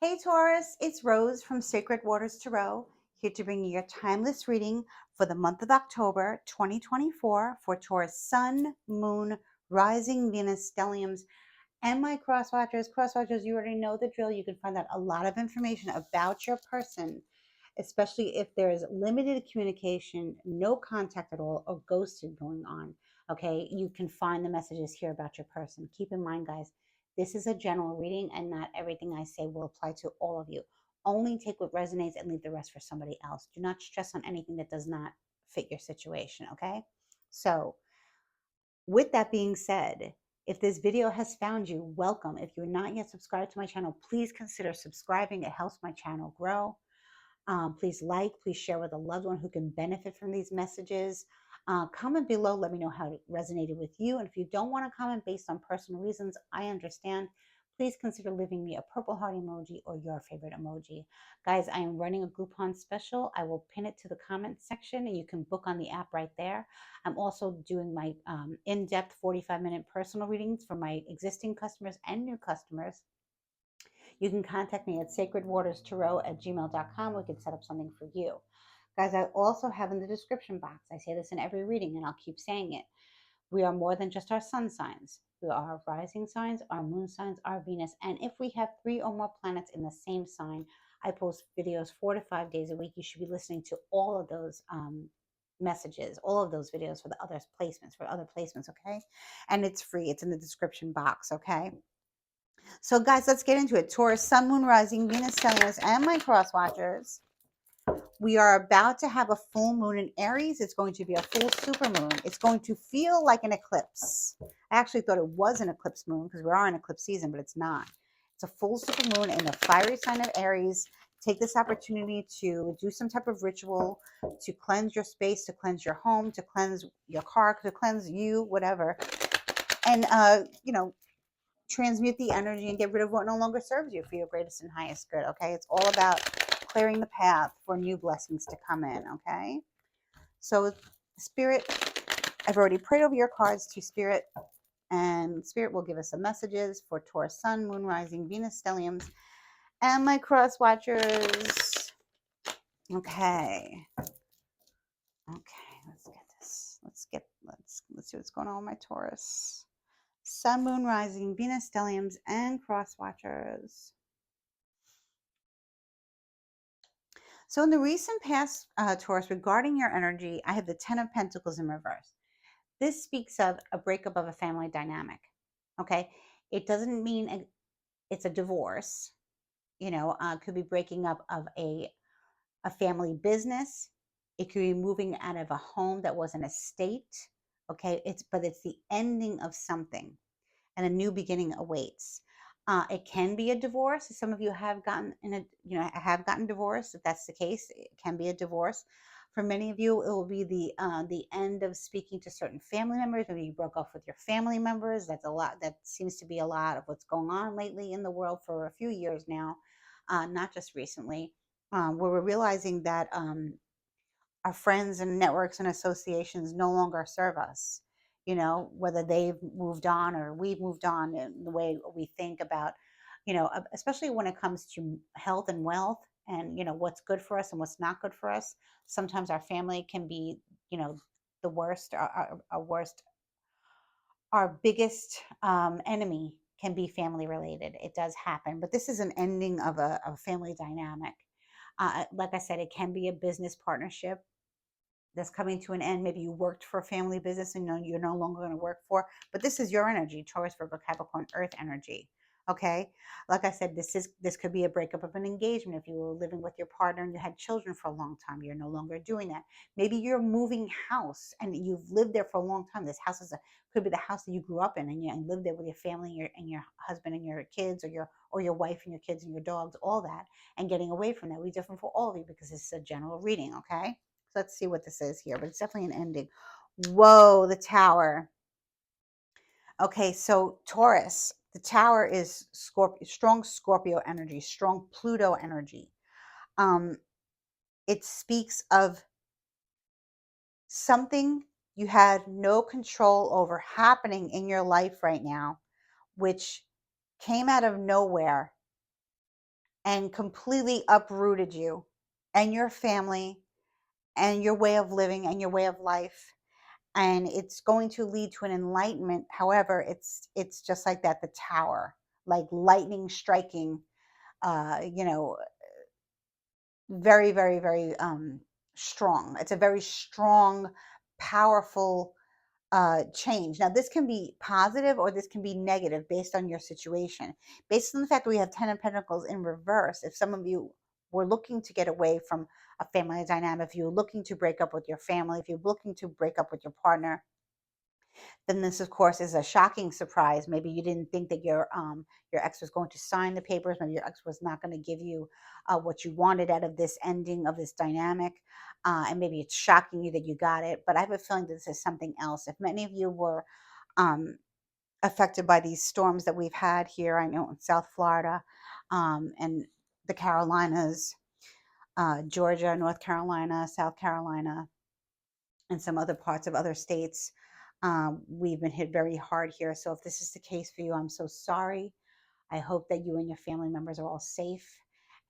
Hey Taurus, it's Rose from Sacred Waters Tarot, here to bring you your timeless reading for the month of October 2024 for Taurus Sun, Moon, Rising, Venus, Stelliums, and my crosswatchers. Crosswatchers, you already know the drill. You can find out a lot of information about your person, especially if there is limited communication, no contact at all, or ghosting going on. Okay, you can find the messages here about your person. Keep in mind, guys, this is a general reading, and not everything I say will apply to all of you. Only take what resonates and leave the rest for somebody else. Do not stress on anything that does not fit your situation. Okay, so with that being said, if this video has found you, welcome. If you're not yet subscribed to my channel, please consider subscribing. It helps my channel grow. Please like, please share with a loved one who can benefit from these messages. Comment below, let me know how it resonated with you. And if you don't want to comment based on personal reasons, I understand. Please consider leaving me a purple heart emoji or your favorite emoji. Guys, I am running a Groupon special. I will pin it to the comment section and you can book on the app right there. I'm also doing my in-depth 45-minute personal readings for my existing customers and new customers. You can contact me at sacredwaterstarot@gmail.com. We can set up something for you. Guys, I also have in the description box, I say this in every reading and I'll keep saying it. We are more than just our sun signs. We are our rising signs, our moon signs, our Venus. And if we have 3 or more planets in the same sign, I post videos 4 to 5 days a week. You should be listening to all of those messages, all of those videos for the other placements, okay? And it's free. It's in the description box, okay? So, guys, let's get into it. Taurus, Sun, Moon, Rising, Venus, Stelliums, and my cross watchers. We are about to have a full moon in Aries. It's going to be a full super moon. It's going to feel like an eclipse. I actually thought it was an eclipse moon because we are in eclipse season, but it's not. It's a full super moon in the fiery sign of Aries. Take this opportunity to do some type of ritual to cleanse your space, to cleanse your home, to cleanse your car, to cleanse you, whatever. And, transmute the energy and get rid of what no longer serves you for your greatest and highest good. Okay, it's all about clearing the path for new blessings to come in. Okay, so Spirit, I've already prayed over your cards to Spirit, and Spirit will give us some messages for Taurus, Sun, Moon, Rising, Venus, Stelliums, and my cross watchers. Okay, let's get this. Let's see what's going on with my Taurus. Sun, Moon, Rising, Venus, Stelliums, and cross watchers. So in the recent past, Taurus, regarding your energy, I have the 10 of Pentacles in reverse. This speaks of a breakup of a family dynamic. Okay, it doesn't mean it's a divorce. Could be breaking up of a family business. It could be moving out of a home that was an estate. Okay, but it's the ending of something, and a new beginning awaits. It can be a divorce. Some of you have have gotten divorced. If that's the case, it can be a divorce. For many of you, it will be the end of speaking to certain family members. Maybe you broke off with your family members. That's a lot. That seems to be a lot of what's going on lately in the world for a few years now, not just recently. Where we're realizing that our friends and networks and associations no longer serve us. Whether they've moved on or we've moved on in the way we think about, especially when it comes to health and wealth and, what's good for us and what's not good for us. Sometimes our family can be, the worst, our worst, our biggest enemy can be family related. It does happen, but this is an ending of a family dynamic. Like I said, it can be a business partnership that's coming to an end. Maybe you worked for a family business and you're no longer going to work for, but this is your energy, Taurus, Virgo, Capricorn, Earth energy. Okay, like I said, this could be a breakup of an engagement. If you were living with your partner and you had children for a long time, you're no longer doing that. Maybe you're moving house and you've lived there for a long time. This house could be the house that you grew up in, and you lived there with your family and your husband and your kids, or your wife and your kids and your dogs, all that, and getting away from that. Will be different for all of you because this is a general reading. Okay, let's see what this is here, but it's definitely an ending. Whoa, the Tower. Okay, so Taurus, the Tower is strong Scorpio energy, strong Pluto energy. It speaks of something you had no control over happening in your life right now, which came out of nowhere and completely uprooted you and your family and your way of living and your way of life, and it's going to lead to an enlightenment. However, it's just like that, the tower, like lightning striking, you know, very, very, very strong. It's a very strong, powerful change. Now, this can be positive or this can be negative based on your situation. Based on the fact that we have Ten of Pentacles in reverse, if some of you were looking to get away from a family dynamic, if you're looking to break up with your family, if you're looking to break up with your partner, then this, of course, is a shocking surprise. Maybe you didn't think that your ex was going to sign the papers. Maybe your ex was not going to give you what you wanted out of this ending of this dynamic, and maybe it's shocking you that you got it. But I have a feeling that this is something else. If many of you were um, affected by these storms that we've had here, I know in South Florida, and the Carolinas, Georgia, North Carolina, South Carolina, and some other parts of other states. We've been hit very hard here. So if this is the case for you, I'm so sorry. I hope that you and your family members are all safe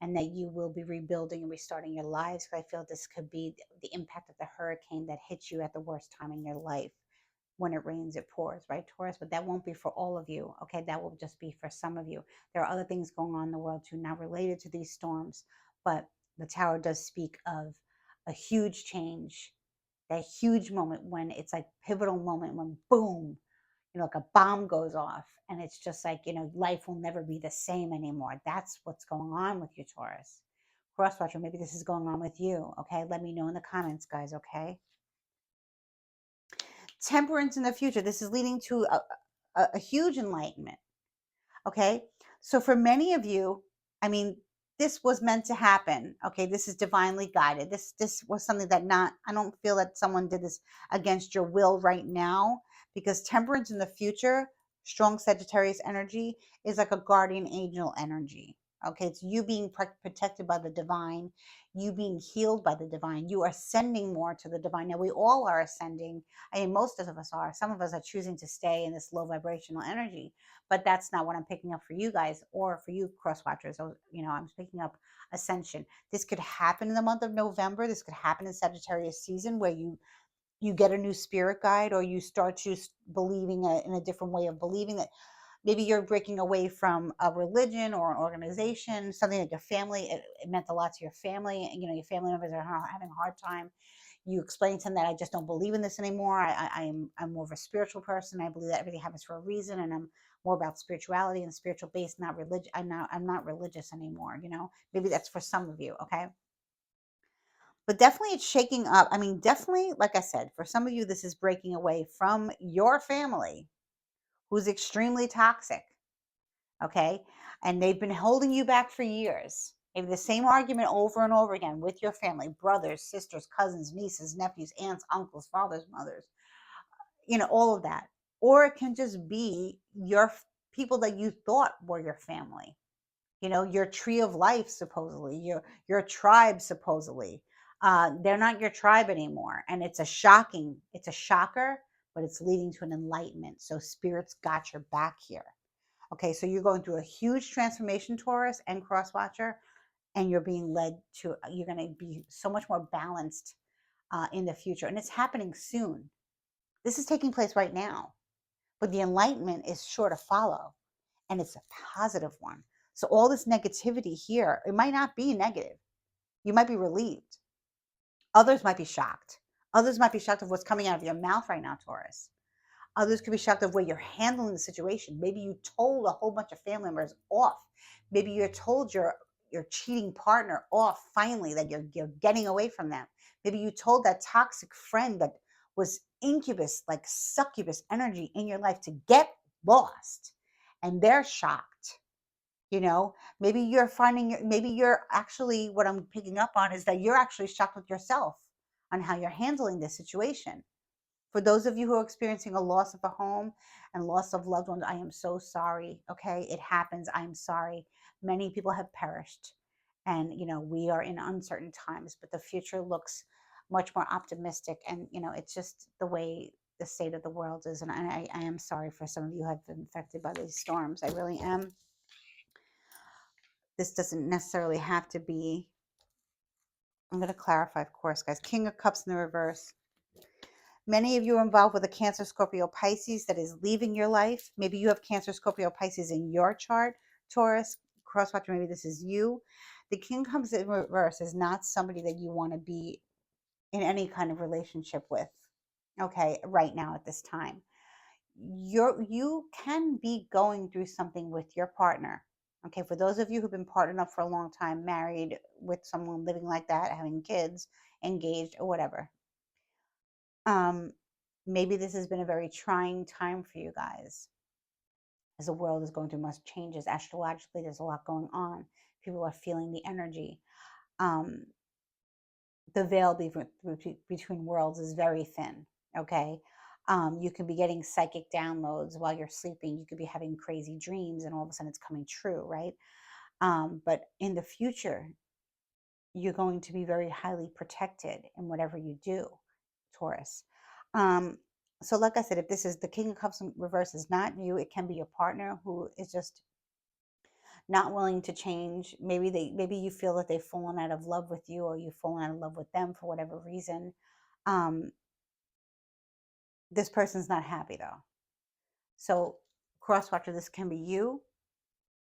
and that you will be rebuilding and restarting your lives. Because I feel this could be the impact of the hurricane that hits you at the worst time in your life. When it rains, it pours, right, Taurus? But that won't be for all of you, okay? That will just be for some of you. There are other things going on in the world too, not related to these storms, but the tower does speak of a huge change, that huge moment when it's like pivotal moment when boom, like a bomb goes off and it's just like, life will never be the same anymore. That's what's going on with you, Taurus. Crosswatcher, maybe this is going on with you, okay? Let me know in the comments, guys, okay? Temperance in the future. This is leading to a huge enlightenment. Okay. So for many of you, I mean, this was meant to happen. Okay. This is divinely guided. This was something that I don't feel that someone did this against your will right now, because temperance in the future, strong Sagittarius energy, is like a guardian angel energy. Okay. It's you being protected by the divine, you being healed by the divine. You are ascending more to the divine. Now, we all are ascending. I mean, most of us are. Some of us are choosing to stay in this low vibrational energy, but that's not what I'm picking up for you guys or for you cross watchers. I'm picking up ascension. This could happen in the month of November. This could happen in Sagittarius season, where you get a new spirit guide, or you start to believing in a different way of believing, that maybe you're breaking away from a religion or an organization, something like your family. It meant a lot to your family. Your family members are having a hard time. You explain to them that I just don't believe in this anymore. I'm more of a spiritual person. I believe that everything happens for a reason, and I'm more about spirituality and spiritual base, not religion. I'm not religious anymore. Maybe that's for some of you. Okay. But definitely it's shaking up. I mean, definitely, like I said, for some of you, this is breaking away from your family, who's extremely toxic. Okay. And they've been holding you back for years. Maybe the same argument over and over again with your family, brothers, sisters, cousins, nieces, nephews, aunts, uncles, fathers, mothers, all of that. Or it can just be your people that you thought were your family, your tree of life, supposedly, your tribe, supposedly. They're not your tribe anymore. And it's a shocker, but it's leading to an enlightenment. So spirits got your back here. Okay, so you're going through a huge transformation, Taurus and Crosswatcher, and you're being led to, you're going to be so much more balanced in the future. And it's happening soon. This is taking place right now, but the enlightenment is sure to follow, and it's a positive one. So all this negativity here, it might not be negative. You might be relieved. Others might be shocked. Others might be shocked of what's coming out of your mouth right now, Taurus. Others could be shocked of where you're handling the situation. Maybe you told a whole bunch of family members off. Maybe you told your cheating partner off finally, that you're getting away from them. Maybe you told that toxic friend that was incubus, like succubus energy in your life, to get lost, and they're shocked. Maybe maybe you're actually, what I'm picking up on is that you're actually shocked with yourself on how you're handling this situation. For those of you who are experiencing a loss of a home and loss of loved ones, I am so sorry. Okay. It happens. I'm sorry. Many people have perished. And, we are in uncertain times, but the future looks much more optimistic. And, it's just the way the state of the world is. And I am sorry for some of you who have been affected by these storms. I really am. This doesn't necessarily have to be, I'm going to clarify, of course, guys. King of Cups in the reverse. Many of you are involved with a Cancer, Scorpio, Pisces that is leaving your life. Maybe you have Cancer, Scorpio, Pisces in your chart. Taurus, crosswatcher, maybe this is you. The King comes in reverse is not somebody that you want to be in any kind of relationship with, okay, right now at this time. You can be going through something with your partner. Okay, for those of you who've been partnered up for a long time, married with someone, living like that, having kids, engaged, or whatever. Um, maybe this has been a very trying time for you guys as the world is going through much changes. Astrologically, there's a lot going on. People are feeling the energy. Um, the veil between worlds is very thin. Okay. You can be getting psychic downloads while you're sleeping. You could be having crazy dreams and all of a sudden it's coming true, right? But in the future, you're going to be very highly protected in whatever you do, Taurus. Um, so, like I said, if this is the King of Cups in reverse, is not you. It can be your partner who is just not willing to change. Maybe you feel that they've fallen out of love with you, or you've fallen out of love with them for whatever reason. Um, this person's not happy though. So, crosswatcher, this can be you.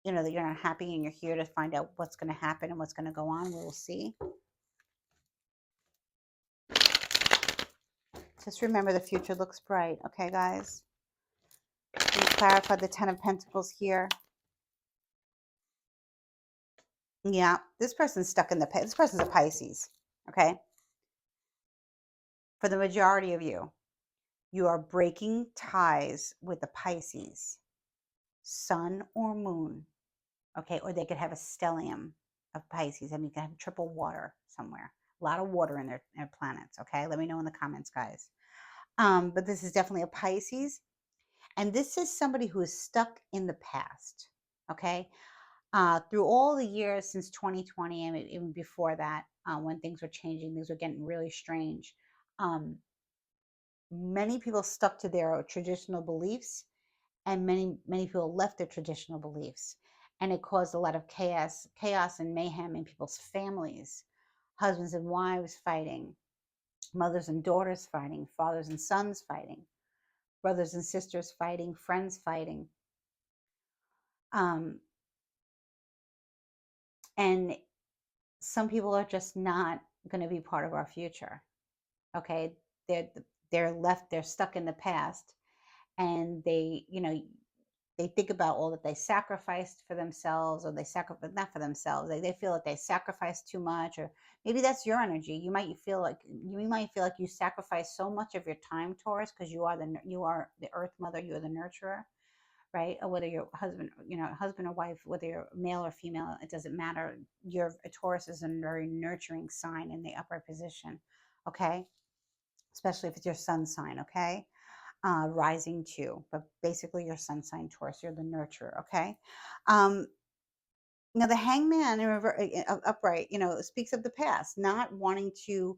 You know that you're not happy, and you're here to find out what's going to happen and what's going to go on. We will see. Just remember, the future looks bright. Okay, guys. Let me clarify the Ten of Pentacles here. Yeah, this person's stuck in the pit. This person's a Pisces. Okay. For the majority of you, you are breaking ties with the Pisces, sun or moon. Okay. Or they could have a stellium of Pisces. I mean, you can have triple water somewhere. A lot of water in their planets. Okay. Let me know in the comments, guys. But this is definitely a Pisces. And this is somebody who is stuck in the past. Okay. Through all the years since 2020 and even before that, when things were changing, things were getting really strange. Um, Many people stuck to their traditional beliefs, and many people left their traditional beliefs, and it caused a lot of chaos and mayhem in people's families. Husbands and wives fighting, mothers and daughters fighting, fathers and sons fighting, brothers and sisters fighting, friends fighting. Um, and some people are just not going to be part of our future. Okay, they're they're stuck in the past, and they think about all that they sacrificed for themselves, or they sacrificed not for themselves. They feel like they sacrificed too much, or maybe that's your energy. You might feel like you sacrifice so much of your time, Taurus, because you are the Earth Mother, you are the nurturer, right? Or whether you're husband or wife, whether you're male or female, it doesn't matter. Your Taurus is a very nurturing sign in the upright position, okay? Especially if it's your sun sign, okay? Rising too, but basically your sun sign Taurus, you're the nurturer, okay? Um, Now the hangman upright, speaks of the past, not wanting to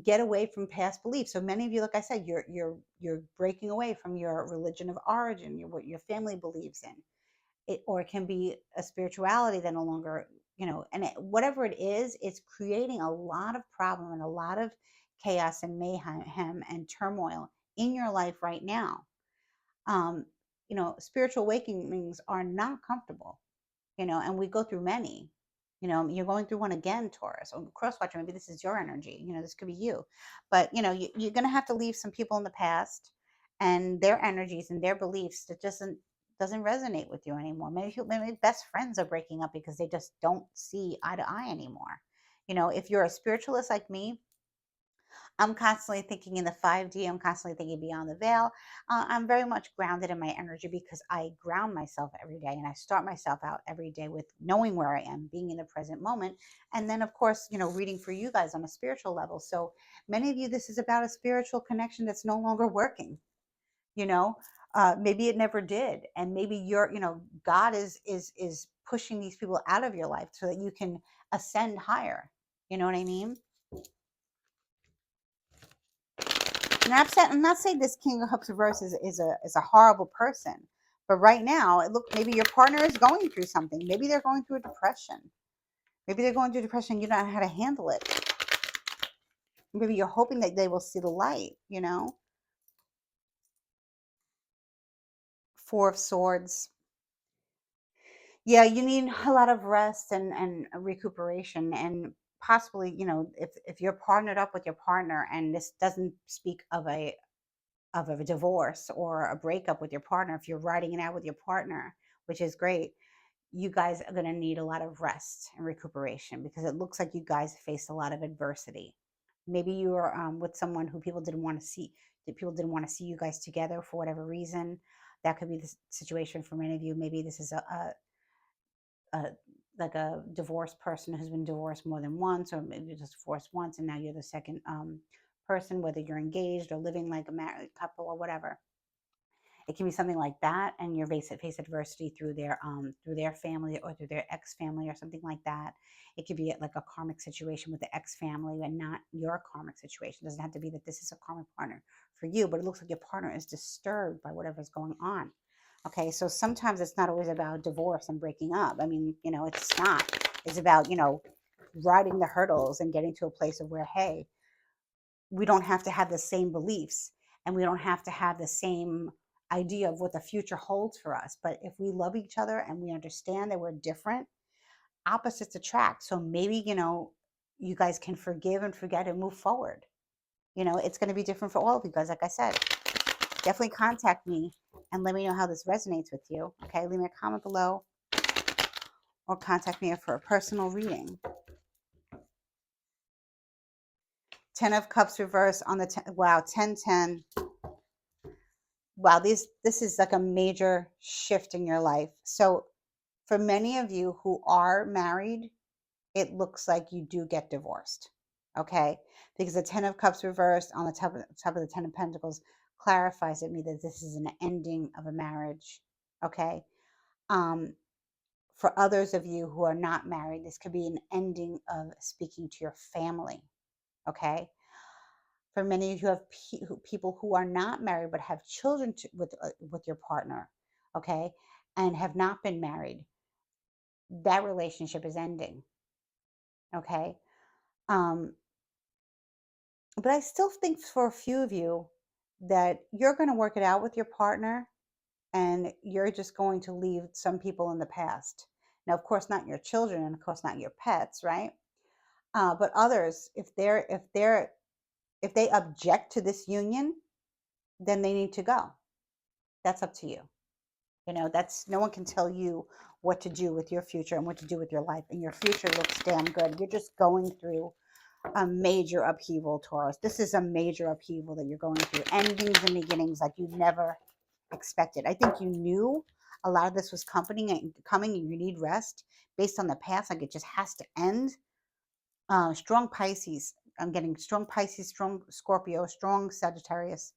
get away from past beliefs. So many of you, like I said, you're breaking away from your religion of origin, what your family believes in. Or it can be a spirituality that no longer, whatever it is, it's creating a lot of problem and a lot of chaos and mayhem and turmoil in your life right now. um, Spiritual awakenings are not comfortable, and we go through many. You're going through one again, Taurus. Or crosswatcher, maybe this is your energy. This could be you. But, you're going to have to leave some people in the past and their energies and their beliefs that doesn't resonate with you anymore. Maybe best friends are breaking up because they just don't see eye to eye anymore. If you're a spiritualist like me, I'm constantly thinking in the 5D. I'm constantly thinking beyond the veil. I'm very much grounded in my energy because I ground myself every day, and I start myself out every day with knowing where I am, being in the present moment. And then, of course, reading for you guys on a spiritual level. So many of you, this is about a spiritual connection that's no longer working, you know. Maybe it never did. And maybe God is pushing these people out of your life so that you can ascend higher. You know what I mean? And I'm not saying this King of Cups reverse is a horrible person, But right now, maybe your partner is going through something. Maybe they're going through a depression. Maybe they're going through depression. You don't know how to handle it. Maybe you're hoping that they will see the light, you know? Four of Swords. Yeah, you need a lot of rest and recuperation, and possibly, if you're partnered up with your partner, and this doesn't speak of a divorce or a breakup with your partner, if you're riding it out with your partner, which is great, you guys are going to need a lot of rest and recuperation because it looks like you guys faced a lot of adversity. Maybe you were with someone who people didn't want to see, that people didn't want to see you guys together for whatever reason. That could be the situation for many of you. Maybe this is a like a divorced person who's been divorced more than once, or maybe just divorced once, and now you're the second person, whether you're engaged or living like a married couple or whatever. It can be something like that, and you face adversity through their family or through their ex family or something like that. It could be like a karmic situation with the ex family and not your karmic situation. It doesn't have to be that this is a karmic partner for you, but it looks like your partner is disturbed by whatever's going on. Okay, so sometimes it's not always about divorce and breaking up. I mean, it's not. It's about, riding the hurdles and getting to a place of where, hey, we don't have to have the same beliefs, and we don't have to have the same idea of what the future holds for us. But if we love each other and we understand that we're different, opposites attract. So maybe, you guys can forgive and forget and move forward. It's going to be different for all of you guys. Like I said, definitely contact me and let me know how this resonates with you. Okay, leave me a comment below or contact me for a personal reading. 10 of Cups reverse on the 10. Wow, 10-10. Wow, this is like a major shift in your life. So for many of you who are married, it looks like you do get divorced. Okay? Because the 10 of Cups reversed on the top of the 10 of Pentacles clarifies to me that this is an ending of a marriage. Okay? For others of you who are not married, this could be an ending of speaking to your family. Okay? For many of you have people who are not married but have children with your partner, okay, and have not been married, that relationship is ending. Okay. um but I still think for a few of you that you're going to work it out with your partner, and you're just going to leave some people in the past. Now, of course, not your children, and of course not your pets, right? But others, if they object to this union, then they need to go. That's up to you. That's, no one can tell you what to do with your future and what to do with your life. And your future looks damn good. You're just going through a major upheaval, Taurus. This is a major upheaval that you're going through. Endings and beginnings like you never expected. I think you knew a lot of this was coming, and you need rest based on the past. Like it just has to end. Strong Pisces. I'm getting strong Pisces, strong Scorpio, strong Sagittarius.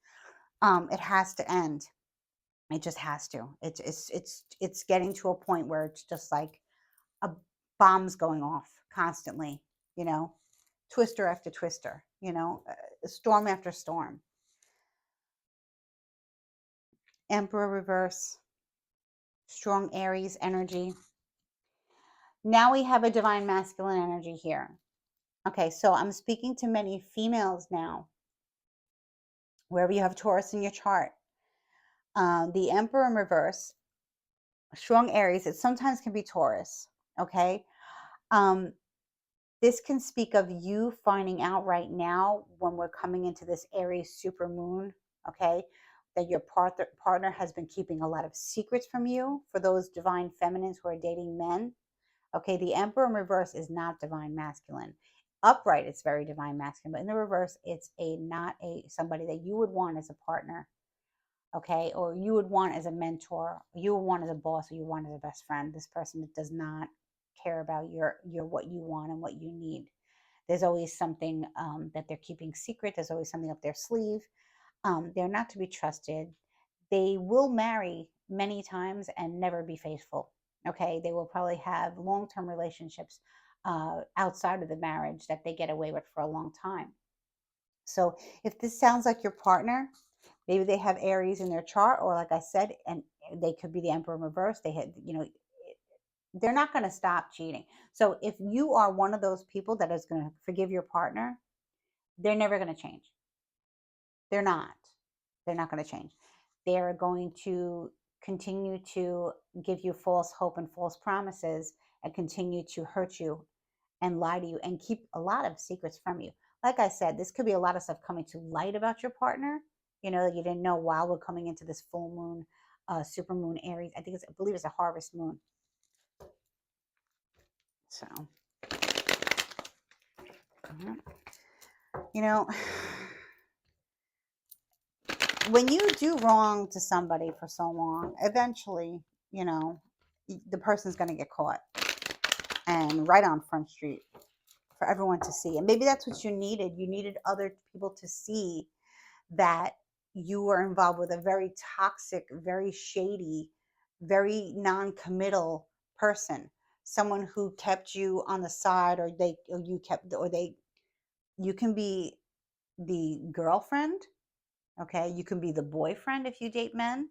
It has to end. It just has to. It's getting to a point where it's just like a bomb's going off constantly, you know, twister after twister, storm after storm. Emperor reverse, strong Aries energy. Now we have a divine masculine energy here. Okay, so I'm speaking to many females now, wherever you have Taurus in your chart. The Emperor in reverse, strong Aries, it sometimes can be Taurus, okay? Um, This can speak of you finding out right now, when we're coming into this Aries super moon, okay, that your partner has been keeping a lot of secrets from you. For those divine feminines who are dating men, okay, the Emperor in reverse is not divine masculine. Upright, it's very divine masculine, but in the reverse, it's not somebody that you would want as a partner, okay, or you would want as a mentor, you would want as a boss, or you want as a best friend. This person does not care about your what you want and what you need. There's always something that they're keeping secret. There's always something up their sleeve. They're not to be trusted. They will marry many times and never be faithful. Okay, they will probably have long-term relationships outside of the marriage that they get away with for a long time. So if this sounds like your partner, Maybe they have Aries in their chart, or like I said, and they could be the Emperor in reverse. They had, they're not going to stop cheating. So if you are one of those people that is going to forgive your partner, they're never going to change. They're not. They're not going to change. They're going to continue to give you false hope and false promises and continue to hurt you and lie to you and keep a lot of secrets from you. Like I said, this could be a lot of stuff coming to light about your partner, that you didn't know while we're coming into this full moon, super moon Aries. I believe it's a harvest moon. So, you know, when you do wrong to somebody for so long, eventually, the person's going to get caught and right on Front Street for everyone to see. And maybe that's what you needed. You needed other people to see that you were involved with a very toxic, very shady, very non-committal person, someone who kept you on the side, you can be the girlfriend, okay? You can be the boyfriend if you date men.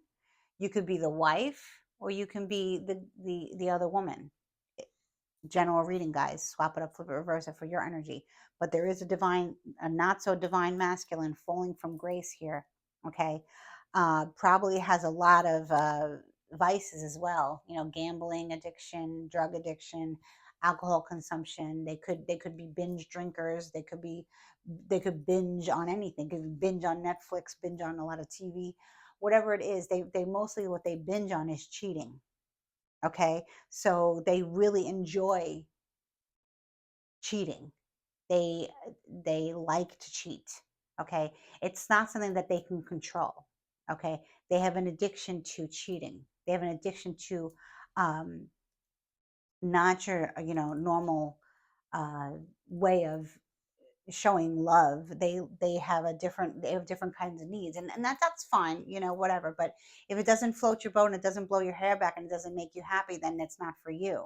You could be the wife, or you can be the other woman. General reading, guys. Swap it up, flip it, reverse it for your energy. But there is a not so divine masculine falling from grace here. Okay, probably has a lot of vices as well. Gambling addiction, drug addiction, alcohol consumption. They could be binge drinkers. They could binge on anything. Could binge on Netflix, binge on a lot of TV, whatever it is. They mostly what they binge on is cheating. Okay, so they really enjoy cheating. They they like to cheat. Okay, it's not something that they can control. Okay, they have an addiction to cheating. They have an addiction to um, not your normal uh, way of showing love. They have different kinds of needs, and that's fine, whatever. But if it doesn't float your boat and it doesn't blow your hair back and it doesn't make you happy, then it's not for you.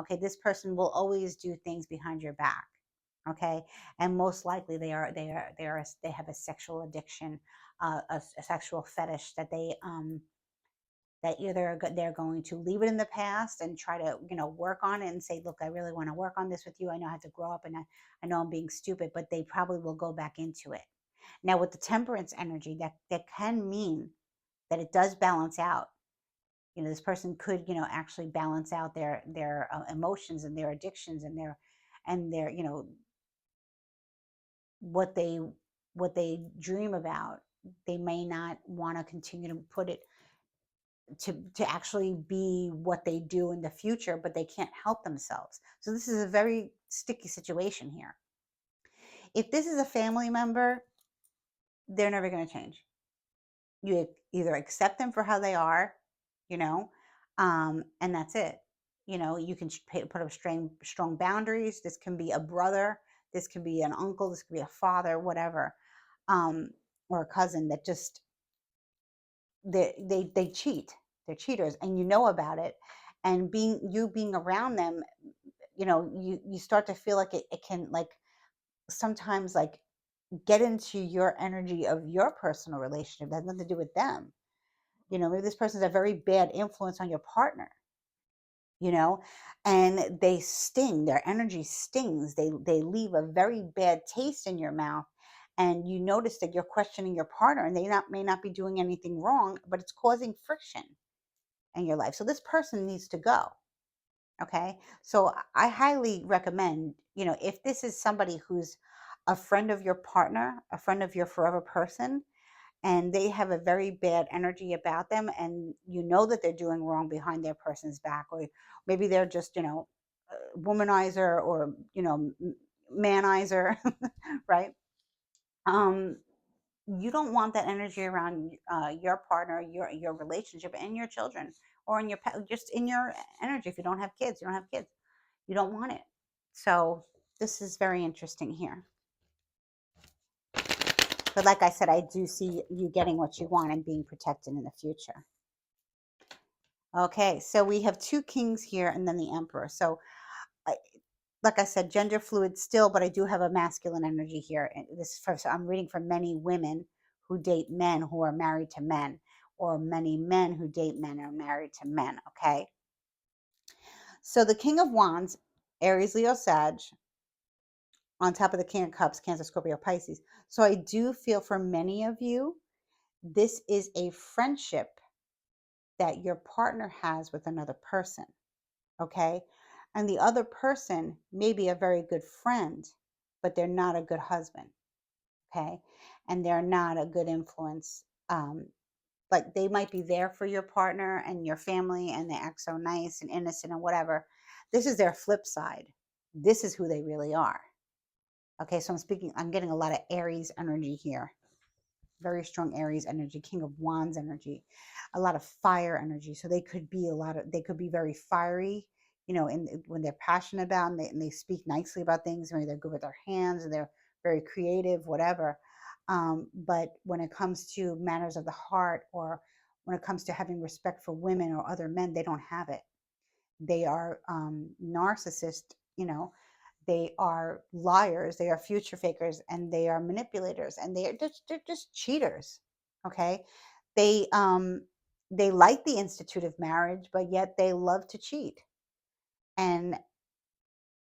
Okay, this person will always do things behind your back. Okay, and most likely they have a sexual addiction, a sexual fetish that either they're going to leave it in the past and try to work on it and say, look, I really want to work on this with you. I know I have to grow up, and I know I'm being stupid, but they probably will go back into it. Now with the temperance energy, that can mean that it does balance out. This person could actually balance out their emotions and their addictions and their what they dream about. They may not want to continue to put it to actually be what they do in the future, but they can't help themselves. So this is a very sticky situation here. If this is a family member, they're never going to change. You either accept them for how they are, you know, and that's it. You can put up strong boundaries. This can be a brother, this can be an uncle, this could be a father, whatever, um, or a cousin that just they cheat. They're cheaters, and you know about it. And being around them, you start to feel like it can, like, sometimes, like, get into your energy of your personal relationship. That has nothing to do with them. Maybe this person's a very bad influence on your partner, you know, and they sting. Their energy stings. They leave a very bad taste in your mouth, and you notice that you're questioning your partner, and they may not be doing anything wrong, but it's causing friction in your life. So this person needs to go. Okay, so I highly recommend, if this is somebody who's a friend of your partner, a friend of your forever person, and they have a very bad energy about them, and you know that they're doing wrong behind their person's back, or maybe they're just womanizer, or manizer, right? um you don't want that energy around your partner, your relationship, and your children, or in your just in your energy. If you don't have kids, you don't want it. So this is very interesting here. But like I said, I do see you getting what you want and being protected in the future. Okay, so we have two kings here and then the emperor. So, I, like I said, gender fluid still, but I do have a masculine energy here. And so I'm reading for many women who date men who are married to men, or many men who date men are married to men, okay? So the King of Wands, Aries, Leo, Sag, on top of the King of Cups, Cancer, Scorpio, Pisces. So I do feel for many of you, this is a friendship that your partner has with another person, okay? And the other person may be a very good friend, but they're not a good husband, okay? And they're not a good influence. Like they might be there for your partner and your family and they act so nice and innocent and whatever. This is their flip side. This is who they really are. Okay, so I'm getting a lot of Aries energy here. Very strong Aries energy, King of Wands energy, a lot of fire energy. So they could be very fiery, when they're passionate about and they speak nicely about things. Maybe they're good with their hands and they're very creative, whatever. But when it comes to matters of the heart, or when it comes to having respect for women or other men, they don't have it. They are narcissist, they are liars, they are future fakers, and they are manipulators, and they're just cheaters. Okay, they like the institute of marriage, but yet they love to cheat. And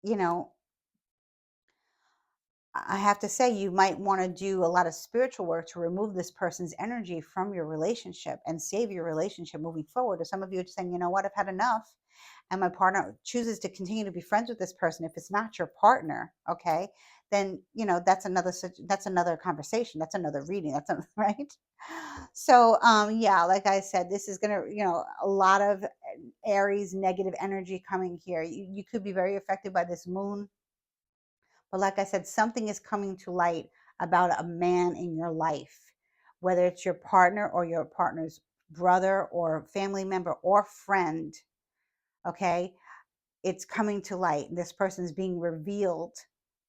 you know, I have to say, you might want to do a lot of spiritual work to remove this person's energy from your relationship and save your relationship moving forward. Or some of you are just saying, you know what, I've had enough. And my partner chooses to continue to be friends with this person. If it's not your partner, okay, then that's another conversation. That's another reading. Right. So yeah, like I said, this is gonna, a lot of Aries negative energy coming here. You could be very affected by this moon. But like I said, something is coming to light about a man in your life, whether it's your partner or your partner's brother or family member or friend. Okay. It's coming to light. This person is being revealed,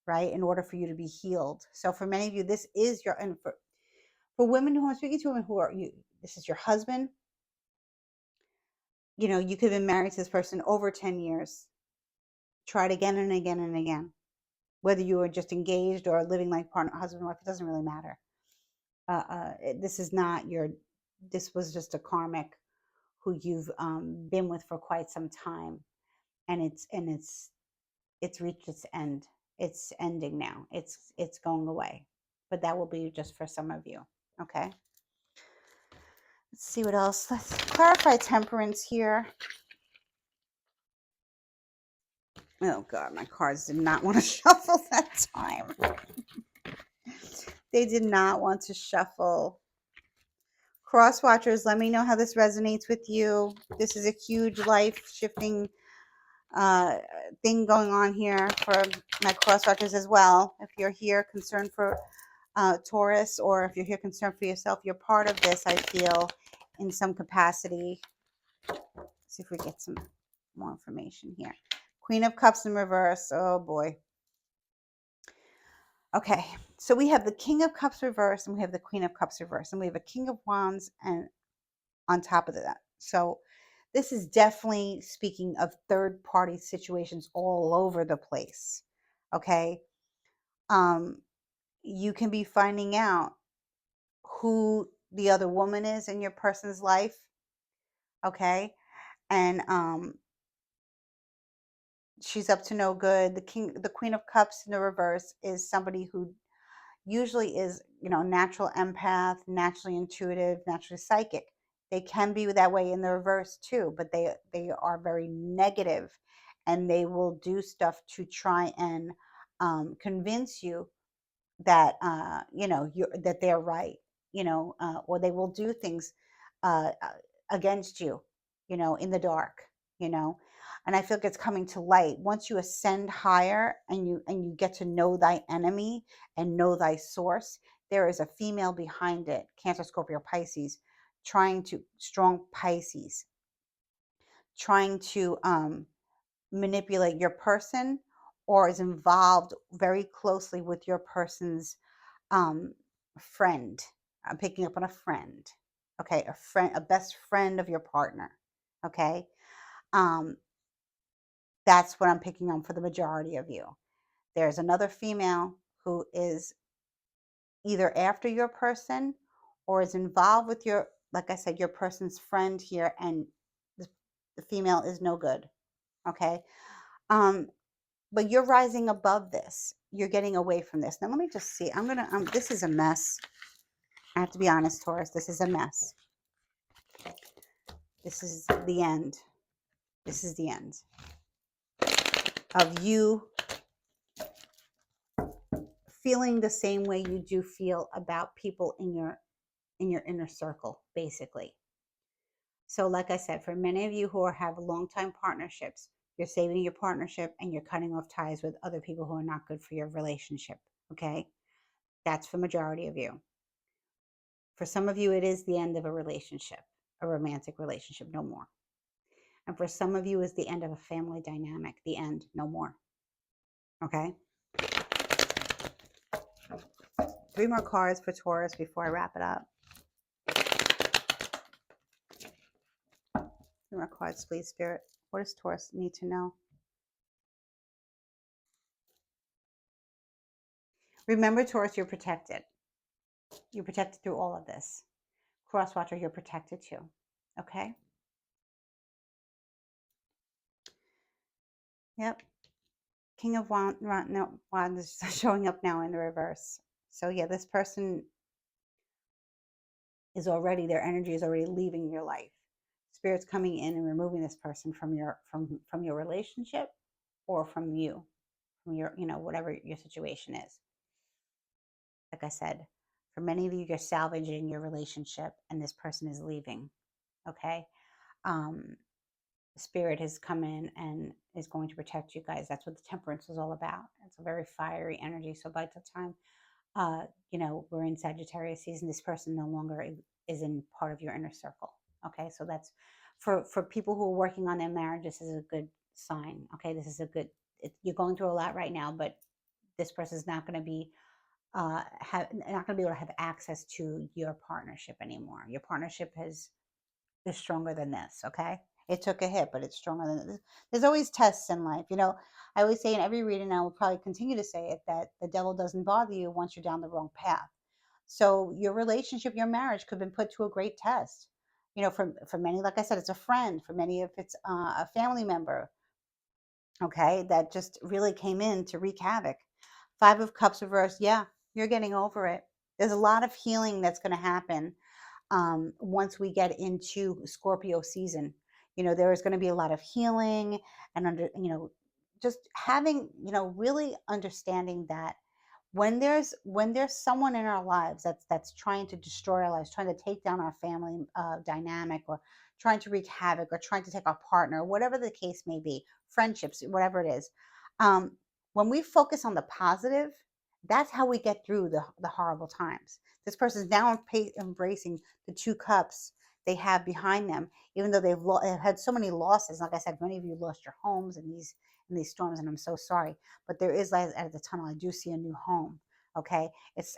right, in order for you to be healed. So for many of you, this is and for women who I'm speaking to, women who are you, this is your husband. You could have been married to this person over 10 years. Try it again and again and again. Whether you were just engaged or living like partner, husband and wife, it doesn't really matter. This is not this was just a karmic who you've been with for quite some time, and it's reached its end. It's ending now. It's going away, but that will be just for some of you. Okay. Let's see what else. Let's clarify temperance here. Oh God, my cards did not want to shuffle that time. They did not want to shuffle. Cross watchers, let me know how this resonates with you. This is a huge life shifting thing going on here for my cross watchers as well. If you're here concerned for Taurus, or if you're here concerned for yourself, you're part of this, I feel, in some capacity. Let's see if we get some more information here. Queen of Cups in reverse. Oh boy. Okay, so we have the King of Cups reverse, and we have the Queen of Cups reverse, and we have a King of Wands and on top of that. So this is definitely speaking of third party situations all over the place. Okay. You can be finding out who the other woman is in your person's life. Okay. And she's up to no good. The Queen of Cups in the reverse is somebody who usually is, natural empath, naturally intuitive, naturally psychic. They can be that way in the reverse too, but they are very negative, and they will do stuff to try and convince you that that they're right, or they will do things against you, in the dark, you know. And I feel like it's coming to light once you ascend higher, and you get to know thy enemy and know thy source. There is a female behind it, Cancer, Scorpio, Pisces, strong Pisces, trying to manipulate your person, or is involved very closely with your person's um, friend. I'm picking up on a friend. Okay, a friend, a best friend of your partner. Okay, um, that's what I'm picking on for the majority of you. There's another female who is either after your person, or is involved with your, like I said, your person's friend here, and the female is no good. Okay. Um, but you're rising above this. You're getting away from this. Now, let me just see. This is a mess. I have to be honest, Taurus. This is a mess. This is the end. This is the end of you feeling the same way you do feel about people in your inner circle, basically. So, like I said, for many of you who have long time partnerships, you're saving your partnership and you're cutting off ties with other people who are not good for your relationship. Okay. That's for majority of you. For some of you, it is the end of a relationship, a romantic relationship, no more. And for some of you, it's the end of a family dynamic, the end, no more. Okay. 3 more cards for Taurus before I wrap it up. 3 more cards, please, Spirit. What does Taurus need to know? Remember, Taurus, you're protected. You're protected through all of this. Crosswatcher, you're protected too. Okay? Yep. King of Wands is showing up now in the reverse. So yeah, this person is already, their energy is already leaving your life. Spirit's coming in and removing this person from your relationship, or from you, from your, whatever your situation is. Like I said, for many of you, you're salvaging your relationship and this person is leaving. Okay? Spirit has come in and is going to protect you guys. That's what the Temperance is all about. It's a very fiery energy. So by the time we're in Sagittarius season, this person no longer is in part of your inner circle. Okay, so that's for people who are working on their marriage. This is a good sign. Okay, this is a good. You're going through a lot right now, but this person is not going to be not going to be able to have access to your partnership anymore. Your partnership is stronger than this. Okay, it took a hit, but it's stronger than this. There's always tests in life. I always say in every reading, and I will probably continue to say it, that the devil doesn't bother you once you're down the wrong path. So your relationship, your marriage could have been put to a great test. For many, like I said, it's a friend. For many, if it's a family member, okay, that just really came in to wreak havoc. 5 of Cups reversed. Yeah, you're getting over it. There's a lot of healing that's going to happen once we get into Scorpio season. There is going to be a lot of healing and just having, really understanding that when there's someone in our lives that's trying to destroy our lives, trying to take down our family dynamic, or trying to wreak havoc, or trying to take our partner, whatever the case may be, friendships, whatever it is. um, when we focus on the positive, that's how we get through the horrible times. This person's now embracing the 2 cups they have behind them, even though they've had so many losses. Like I said, many of you lost your homes in these storms, and I'm so sorry. But there is light at the tunnel. I do see a new home. Okay,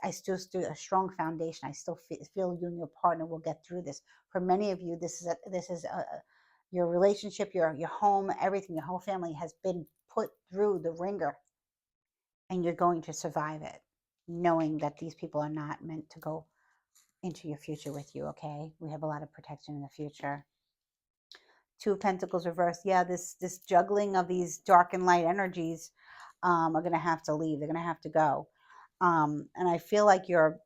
I still see a strong foundation. I still feel you and your partner will get through this. For many of you, this is your relationship, your home, everything, your whole family has been put through the ringer, and you're going to survive it, knowing that these people are not meant to go into your future with you. Okay, we have a lot of protection in the future. 2 of Pentacles reversed. Yeah, this juggling of these dark and light energies are going to have to leave. They're going to have to go. And I feel like you're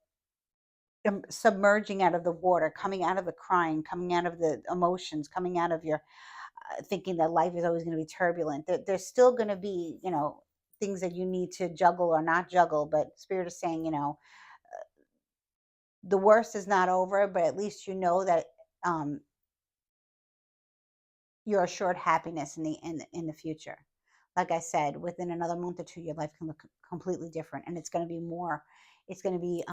submerging out of the water, coming out of the crying, coming out of the emotions, coming out of your thinking that life is always going to be turbulent. There's still going to be, things that you need to juggle or not juggle. But Spirit is saying, the worst is not over, but at least you know that um, you're assured happiness in the future. Like I said, within another month or two, your life can look completely different, and it's going to be more. It's going to be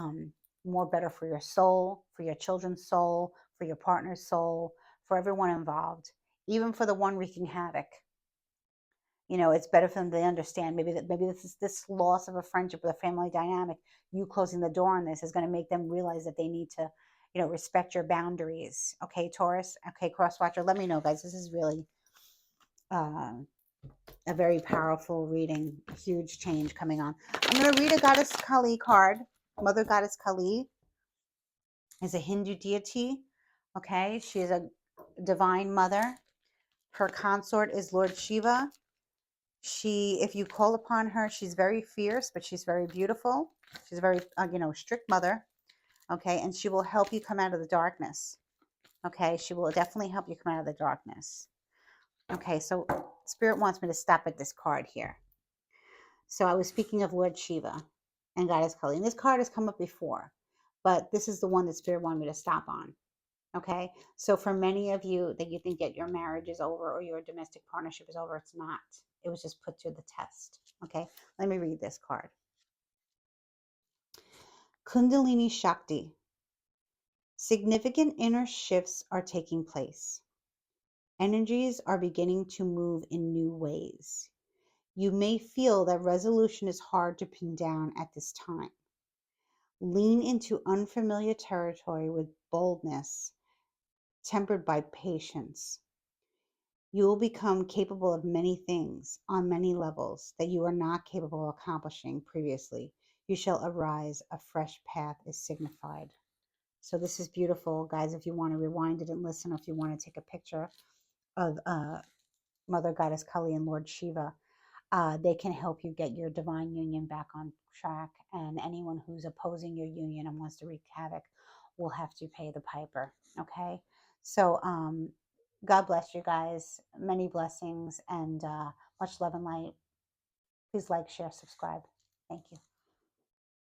more better for your soul, for your children's soul, for your partner's soul, for everyone involved, even for the one wreaking havoc. It's better for them to understand maybe this loss of a friendship or a family dynamic. You closing the door on this is going to make them realize that they need to, respect your boundaries. Okay, Taurus. Okay, Crosswatcher. Let me know, guys. This is really uh, a very powerful reading. Huge change coming on. I'm going to read a Goddess Kali card, Mother Goddess Kali. is a Hindu deity. Okay, she is a divine mother. Her consort is Lord Shiva. If you call upon her, she's very fierce, but she's very beautiful. She's a very, strict mother. Okay, and she will help you come out of the darkness. Okay, she will definitely help you come out of the darkness. Okay, so Spirit wants me to stop at this card here. So I was speaking of Lord Shiva and Goddess Kali. And this card has come up before, but this is the one that Spirit wanted me to stop on. Okay, so for many of you that you think that your marriage is over or your domestic partnership is over, it's not. It was just put to the test. Okay, let me read this card. Kundalini Shakti. Significant inner shifts are taking place. Energies are beginning to move in new ways. You may feel that resolution is hard to pin down at this time. Lean into unfamiliar territory with boldness, tempered by patience. You will become capable of many things on many levels that you are not capable of accomplishing previously. You shall arise, a fresh path is signified. So this is beautiful, guys. If you want to rewind it and listen, or if you want to take a picture of Mother Goddess Kali and Lord Shiva, they can help you get your divine union back on track. And anyone who's opposing your union and wants to wreak havoc will have to pay the piper. Okay. So God bless you guys. Many blessings and much love and light. Please like, share, subscribe. Thank you.